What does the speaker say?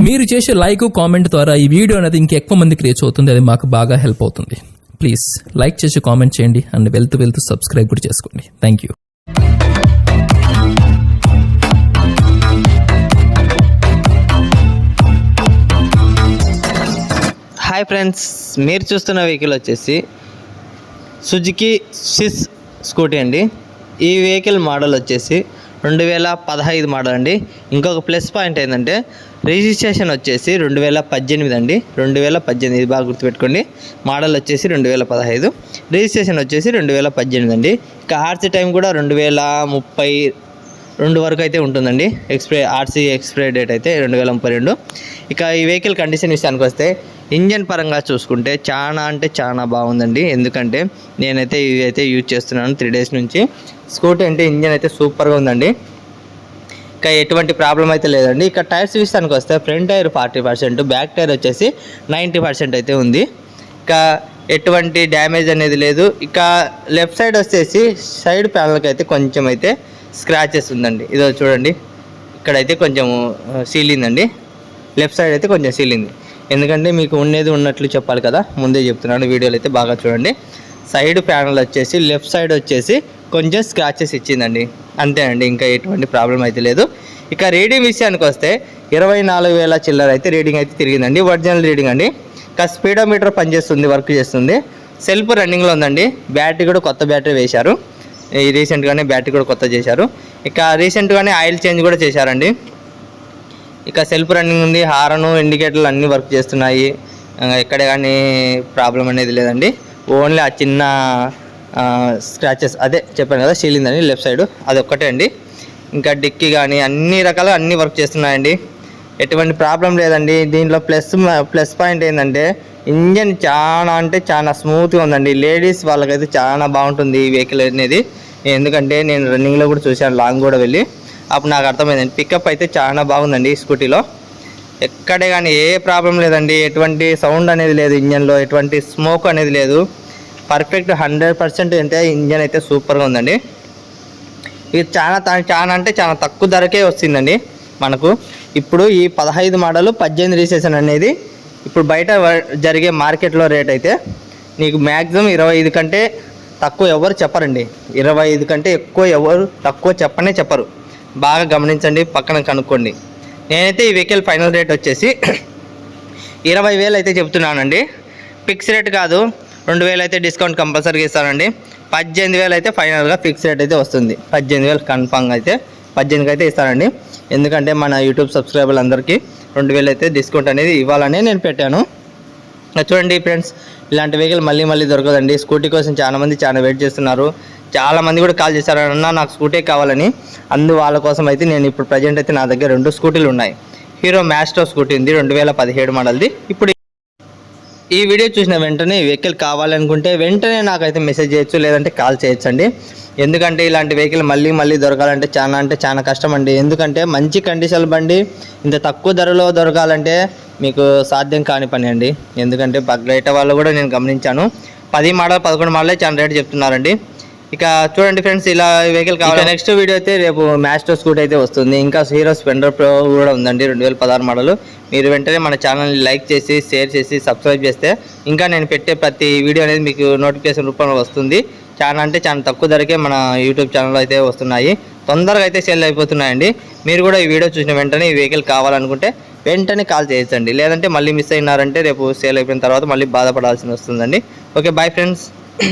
మీరు చేసే like comment ద్వారా ఈ వీడియో అనేది ఇంకెక్కువ మందికి రీచ్ అవుతుంది. అది మాకు బాగా హెల్ప్ అవుతుంది. ప్లీజ్ లైక్ చేసి కామెంట్ చేయండి అండ్ వెళ్తూ సబ్స్క్రైబ్ కూడా చేసుకోండి. Thank you. హాయ్ ఫ్రెండ్స్, మీరు చూస్తున్న వెహికల్ వచ్చేసి సుజుకి స్విస్ స్కూటీ అండి. ఈ వెహికల్ మోడల్ వచ్చేసి 2015 మోడల్ అండి. ఇంకొక ప్లస్ పాయింట్ ఏంటంటే రిజిస్ట్రేషన్ వచ్చేసి 2018 అండి. 2018 ఇది బాగా గుర్తుపెట్టుకోండి. మోడల్ వచ్చేసి 2015, రిజిస్ట్రేషన్ వచ్చేసి 2018 అండి. ఇక ఆర్సీ టైం కూడా 2032 వరకు అయితే ఉంటుందండి. ఆర్సీ ఎక్స్పైరీ డేట్ అయితే 2032. ఇక ఈ వెహికల్ కండిషన్ విషయానికి వస్తే ఇంజన్ పరంగా చూసుకుంటే చాలా బాగుందండి. ఎందుకంటే నేనైతే ఇది అయితే యూజ్ చేస్తున్నాను 3 days నుంచి. స్కూటీ అంటే ఇంజన్ అయితే సూపర్గా ఉందండి. ఇక ఎటువంటి ప్రాబ్లం అయితే లేదండి. ఇక టైర్స్ విషయానికి వస్తే ఫ్రంట్ టైర్ 40%, బ్యాక్ టైర్ వచ్చేసి 90% అయితే ఉంది. ఇక ఎటువంటి డ్యామేజ్ అనేది లేదు. ఇక లెఫ్ట్ సైడ్ వచ్చేసి సైడ్ ప్యానల్కి అయితే కొంచెం అయితే స్క్రాచెస్ ఉందండి. ఇదో చూడండి, ఇక్కడైతే కొంచెం సీలిందండి. లెఫ్ట్ సైడ్ అయితే కొంచెం సీలింది. ఎందుకంటే మీకు ఉండేది ఉన్నట్లు చెప్పాలి కదా, ముందే చెప్తున్నాను. వీడియోలో అయితే బాగా చూడండి. సైడ్ ప్యానల్ వచ్చేసి లెఫ్ట్ సైడ్ వచ్చేసి కొంచెం స్క్రాచెస్ ఇచ్చిందండి, అంతేనండి. ఇంకా ఎటువంటి ప్రాబ్లం అయితే లేదు. ఇక రీడింగ్ విషయానికి వస్తే 24,000 చిల్లర అయితే రీడింగ్ అయితే తిరిగిందండి. ఒరిజినల్ రీడింగ్ అండి. ఇక స్పీడోమీటర్ పనిచేస్తుంది, వర్క్ చేస్తుంది. సెల్ఫ్ రన్నింగ్లో ఉందండి. బ్యాటరీ కూడా కొత్త బ్యాటరీ వేశారు. ఈ రీసెంట్గానే బ్యాటరీ కూడా కొత్త చేశారు. ఇక రీసెంట్గానే ఆయిల్ చేంజ్ కూడా చేశారండి. ఇక సెల్ఫ్ రన్నింగ్ ఉంది. హారను, ఇండికేటర్లు అన్నీ వర్క్ చేస్తున్నాయి. ఎక్కడ కానీ ప్రాబ్లం అనేది లేదండి. ఓన్లీ ఆ చిన్న స్క్రాచెస్ అదే చెప్పాను కదా, సీలిందని లెఫ్ట్ సైడ్, అది ఒక్కటే అండి. ఇంకా డిక్కీ కానీ అన్ని రకాలుగా అన్నీ వర్క్ చేస్తున్నాయండి. ఎటువంటి ప్రాబ్లం లేదండి. దీంట్లో ప్లస్ పాయింట్ ఏంటంటే ఇంజన్ చాలా స్మూత్గా ఉందండి. లేడీస్ వాళ్ళకైతే చాలా బాగుంటుంది ఈ వెహికల్ అనేది. ఎందుకంటే నేను రన్నింగ్లో కూడా చూశాను, లాంగ్ కూడా వెళ్ళి, అప్పుడు నాకు అర్థమైందండి. పికప్ అయితే చాలా బాగుందండి ఈ స్కూటీలో. ఎక్కడే కానీ ఏ ప్రాబ్లం లేదండి. ఎటువంటి సౌండ్ అనేది లేదు ఇంజన్లో, ఎటువంటి స్మోక్ అనేది లేదు. పర్ఫెక్ట్ 100% అంటే ఇంజన్ అయితే సూపర్గా ఉందండి. ఇది చాలా తక్కువ ధరకే వస్తుందండి మనకు. ఇప్పుడు ఈ 15 మోడల్ 18 రిజిస్ట్రేషన్ అనేది ఇప్పుడు బయట జరిగే మార్కెట్లో రేట్ అయితే నీకు మ్యాక్సిమం 25 కంటే తక్కువ ఎవరు చెప్పరండి. 25 కంటే ఎక్కువ ఎవరు తక్కువ చెప్పరు. బాగా గమనించండి, పక్కన కనుక్కోండి. నేనైతే ఈ వెహికల్ ఫైనల్ రేట్ వచ్చేసి 20,000 అయితే చెప్తున్నానండి. ఫిక్స్ రేట్ కాదు, 2,000 అయితే డిస్కౌంట్ కంపల్సరీగా ఇస్తానండి. 18,000 అయితే ఫైనల్గా ఫిక్స్ రేట్ అయితే వస్తుంది. 18,000 కన్ఫామ్గా అయితే 18కి అయితే ఇస్తానండి. ఎందుకంటే మన యూట్యూబ్ సబ్స్క్రైబర్లు అందరికీ 2,000 అయితే డిస్కౌంట్ అనేది ఇవ్వాలని నేను పెట్టాను. చూడండి ఫ్రెండ్స్, ఇలాంటి వెహికల్ మళ్ళీ దొరకదండి. స్కూటీ కోసం చాలామంది వెయిట్ చేస్తున్నారు. చాలామంది కూడా కాల్ చేశారు, అన్న నాకు స్కూటీ కావాలని. వాళ్ళ కోసం అయితే నేను ఇప్పుడు ప్రజెంట్ అయితే నా దగ్గర 2 స్కూటీలు ఉన్నాయి. హీరో మ్యాస్ట్రో స్కూటీ ఉంది 2017 మోడల్ది. ఇప్పుడు ఈ వీడియో చూసిన వెంటనే వెహికల్ కావాలనుకుంటే వెంటనే నాకైతే మెసేజ్ చేయొచ్చు, లేదంటే కాల్ చేయొచ్చు అండి. ఎందుకంటే ఇలాంటి వెహికల్ మళ్ళీ దొరకాలంటే చాలా కష్టం అండి. ఎందుకంటే మంచి కండిషన్ బండి ఇంత తక్కువ ధరలో దొరకాలంటే మీకు సాధ్యం కాని పని అండి. ఎందుకంటే బయట వాళ్ళు కూడా నేను గమనించాను, 10 మోడల్ 11 మోడలే చాలా రేటు చెప్తున్నారండి. ఇక చూడండి ఫ్రెండ్స్, ఇలా వెహికల్ కావాలి. నెక్స్ట్ వీడియో అయితే రేపు మ్యాస్ట్రో స్కూటీ అయితే వస్తుంది. ఇంకా హీరో స్ప్లెండర్ ప్రో కూడా ఉందండి 2016 మోడల్. మీరు వెంటనే మన ఛానల్ని లైక్ చేసి, షేర్ చేసి, సబ్స్క్రైబ్ చేస్తే ఇంకా నేను పెట్టే ప్రతి వీడియో అనేది మీకు నోటిఫికేషన్ రూపంలో వస్తుంది. చాలా తక్కువ ధరకే మన యూట్యూబ్ ఛానల్లో అయితే వస్తున్నాయి. తొందరగా అయితే సేల్ అయిపోతున్నాయండి. మీరు కూడా ఈ వీడియో చూసిన వెంటనే ఈ వెహికల్ కావాలనుకుంటే వెంటనే కాల్ చేయొచ్చండి. లేదంటే మళ్ళీ మిస్ అయినారంటే రేపు సేల్ అయిపోయిన తర్వాత మళ్ళీ బాధపడాల్సి వస్తుందండి. Okay, bye friends.